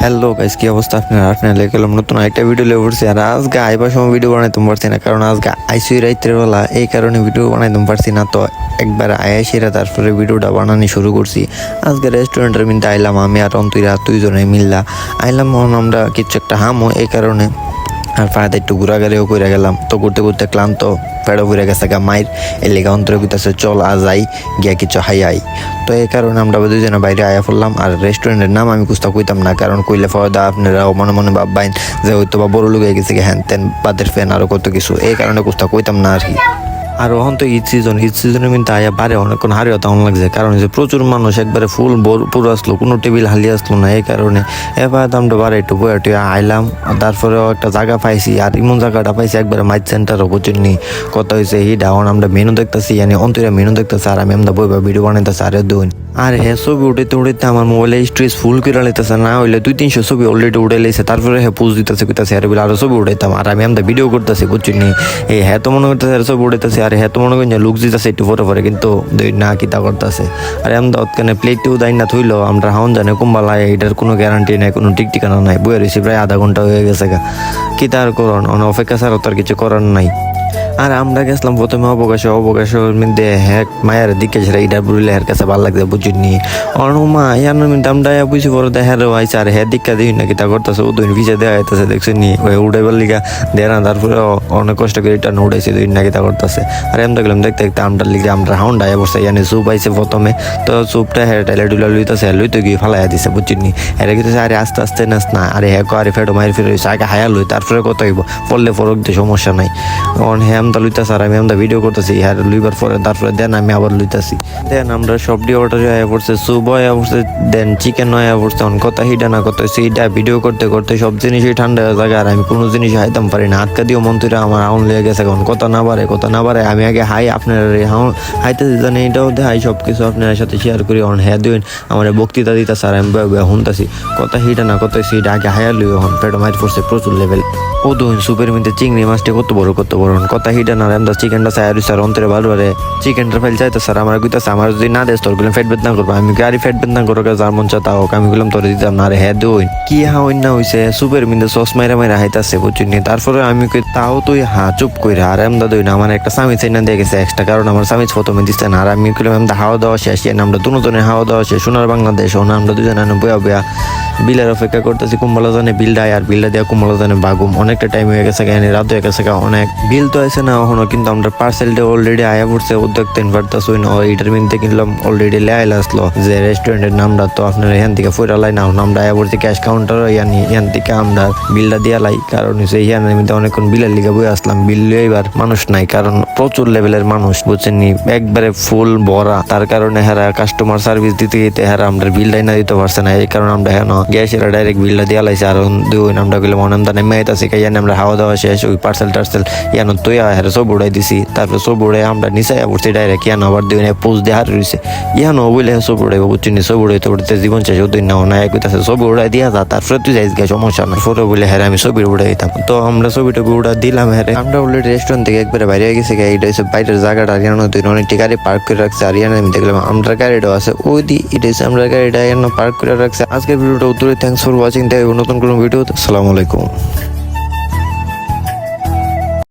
Hello guys, কি অবস্থা আপনার লেগে গেলাম নতুন একটা ভিডিও লেগে পড়ছি। আর আজকে আইবার সময় ভিডিও বানাইতে পারছি না, কারণ আজকে আইসি রাইতের বেলা, এই কারণে ভিডিও বানাইতে পারছি না। তো একবার আয়াসিরা তারপরে ভিডিওটা বানানি শুরু করছি। আজকে রেস্টুরেন্টের মধ্যে আইলাম, আমি আর অন্তরা দুইজনে মিললা আইলাম। আমরা কিছু একটা হামো এই কারণে, আর ফায়দা একটু ঘোরাঘুরিও করে গেলাম। তো ঘুরতে ঘুরতে ক্লান্ত, পেড়ো ঘুরে গেছে গা মায়ের, এর লেগে অন্তরে কইতাছে চল যাই গিয়া কিছু হাই আই। তো এই কারণে আমরা দুজনে বাইরে আয়া পড়লাম। আর রেস্টুরেন্টের নাম আমি কুস্তা কইতাম না, কারণ কইলে ফয়দা আপনারা মনে মনে ভাববেন যে হয়তো বা বড় লোক হয়ে গেছে হ্যান তেন বাদের ফ্যান আরো কত কিছু, এই কারণে কুস্তা কইতাম না আর কি। আর ওখান তো ঈদ সিজনের মধ্যে আয়া বারে অনেকক্ষণ হারিয়ে তেমন লাগছে, কারণ যে প্রচুর মানুষ একবারে ফুল পুরো আসলো, কোনো টেবিল হালি আসলো না। এই কারণে এবার দামটা বারে একটু বয়ে আইলাম। তারপরেও একটা জায়গা পাইছি, আর এমন জায়গাটা পাইছি একবারে মাইট সেন্টারও বুঝিনি কত হয়েছে হিট। এখন আমরা মেনু দেখতেছি, অন্তরা মেনু দেখতেছে, আর আমি আমরা বইবা ভিডিও বানাইতেছি আর দুই। আর হ্যাঁ, ছবি উঠাইতে উঠাইতে আমার মোবাইলে স্ট্রেস ফুল করে লাইতেছে, না হইলে 200-300 ছবি অলরেডি উঠে লাইছে। তারপরে হ্যাঁ পোজ দিতেছে কইতাছে আর বলে আরো ছবি উঠাইতাম, আর আমি আমরা ভিডিও করতেছি বুঝছিনি। এই হ্যাঁ তো মনে করতেছে আর ছবি উঠাইতেছে, আর হ্যাঁ তো মনে করেন লুক দিতেছে একটু পরে কিন্তু না কিতা করতেছে। আর আমরা ওখানে প্লেটটিও দাই না থইলো, আমরা হাউন জানে কুম্বালায়, এটার কোনো গ্যারান্টি নাই, কোনো ঠিক ঠিকানা নাই। বইয়ে রয়েছি প্রায় আধা ঘন্টা হয়ে গেছে গা, কিতা আর করন, অপেক্ষা ছাড়া তো আর কিছু করার নাই। আর আমরা গেছিলাম প্রথমে অবকাশের মধ্যে হ্যাঁ মায়ের দিকে ছেড়ে এটা বুড়িলে হের কাছে ভালো লাগছে বুঝিনি। অনুমা ইয়ানোর মধ্যে আমরা বুঝি পরে দেখারও আইসে, আর হ্যাঁ দিকা দিই না কিতা করতেছে, ও দুই ভিজে দেওয়া হইতেছে দেখছি নি ওই উঠাইবার লিগা দেয় না। তারপরে অনেক কষ্ট করে এটা উঠাইছে, দুই না কিতা করতেছে। আর আমরা গেলাম দেখতে দেখতে আমটার লিগে আমরা হাউন্ড আয়া বসে ইয়ানি স্যুপ আইসে প্রথমে। তো স্যুপটা হ্যাঁ টাইলে ডুলা লইতেছে, লইতে গিয়ে ফালাইয়া দিছে বুঝিনি। হ্যাঁ গেছে আরে আস্তে আস্তে নাচ না, আরে হ্যাঁ আরে ফেটো মায়ের ফিরে আগে হায়া লই, তারপরে কত হইব পড়লে ফরক দিয়ে সমস্যা নাই। অন হ্যাঁ আমরা লইতেছে, আর আমি আমরা ভিডিও করতেছি। হ্যাঁ লইবার পরে তারপরে দেন আমি আবার লইতেছি। দেন আমরা সবটি অর্ডার আয়া পড়ছে, স্যুপ আয়া পড়ছে, দেন চিকেন আয়া পড়ছে। অন কথা হিডা না কত সেইটা ভিডিও করতে করতে সব জিনিসই ঠান্ডা হয়ে যায়, আর আমি কোনো জিনিস হাইতাম পারি না। হাতকা দিও মন্ত্রীরা আমার হাউন লেগে গেছে, কারণ কথা না বাড়ে আমি আগে হাই আপনার হাউন হাইতে জানি, এটাও দেখাই সব কিছু আপনার সাথে শেয়ার করি। অন হ্যাঁ দিন আমার বক্তৃতা দিতেছে, আর আমি শুনতেছি কথা হিডা না কত সেইটা আগে হায়ার লই। এখন পেটো মাইর পড়ছে প্রচুর লেভেল। ও দুন সুপের মধ্যে চিংড়ি মাছটা কত বড় কথা হিডা না, আমরা চিকেনটা চাই আর অন্তরে বারবারে চিকেনটা ফেল চাইতে স্যার আমার কইতাছে আমার যদি না দেশ তোর গুলো ফেট বেদনা করবো। আমি গাড়ি ফেট বেদনা করো যার মন চা তাও আমি গুলাম তোর দিতাম না। আরে হ্যাঁ দুই কি হইন না হইছে সুপের মধ্যে সস মাইরা হাইতাছে বুঝছিনি। তারপরে আমি কই তাও তুই চুপ কইরা, আর আমরা দুই না আমার একটা স্বামী চাই না দিয়ে গেছে এক্সট্রা, কারণ আমার স্বামী প্রথমে দিচ্ছে না। আর আমি কইলাম আমরা হাওয়া দাওয়া শেষ, আমরা দুজনে হাওয়া দাওয়া শেষ সোনার বাংলাদেশ। আমরা দুজনে বয়া বিলের অপেক্ষা করতেছি, কুম্বলা জানে বিলটা আর বিলটা দেওয়া কুম্বলা জানে বাগুম। অনেকটা টাইম হয়ে গেছে, রাত হয়ে গেছে, অনেক বিল তো আছে না এখনো, কিন্তু আমরা পার্সেলটা অলরেডি আয়া পড়ছে। ও দেখতেন পারতাছই না, এটার মিনতে কিনলাম অলরেডি লেয়াইল আসলো যে রেস্টুরেন্টের নামটা। তো আপনার এখান থেকে ফুরালাই না, আমরা আয়া পড়ছি ক্যাশ কাউন্টার এখান থেকে আমরা বিলটা দিয়া লাই, কারণ এখানের মধ্যে অনেকক্ষণ বিলের লিগে বই আসলাম। বিল এবার মানুষ নাই, কারণ প্রচুর লেভেলের মানুষ বুঝছেন, একবারে ফুল ভরা। তার কারণে হেরা কাস্টমার সার্ভিস দিতে দিতে হেরা আমরা বিলটাই না দিতে পারছে না। এই কারণে আমরা হ্যাঁ গ্যাসের ডাইরেক্ট বিলটা দিয়া লাইছে। আর দুই আমরা গেলাম অনন্দা নেমে আইতাছি, কাইয়ানে আমরা হাওয়া দাওয়া শেষ, ওই পার্সেল টার্সেল ইয়ানো তুই হেরা সব উড়াই দিছি। তারপরে সব উড়ে আমরা নিচে পড়ছি ডাইরেক্ট, ইয়ানো আবার দুই পোস্ট দিয়ে হার রয়েছে। ইয়ানো বলে সব উড়াইব বুঝছিনি, সব উড়াইতে উড়াইতে জীবন শেষ দুই না না কইতাছে ছবি উড়াই দিয়া যা, তারপরে তুই যাইস গে সমস্যা না। ফটো বলে হ্যাঁ আমি ছবি উড়াই দিতাম। তো আমরা ছবিটা উড়া দিলাম। হ্যাঁ আমরা অলরেডি রেস্টুরেন্ট থেকে একবারে বাইরে গেছি, এইটা হচ্ছে বাইরের জায়গাটা। ইয়ানো তুই অনেকটি গাড়ি পার্ক করে রাখছে, আর ইয়ানো আমি দেখলাম আমরা গাড়িটাও আছে ওই দি, এটা হচ্ছে আমরা গাড়িটা ইয়ানো পার্ক করে রাখছে। আজকের ভিডিওটা উত্তরে থ্যাংকস ফর ওয়াচিং। দেখো নতুন কোনো ভিডিও। আসসালামু আলাইকুম।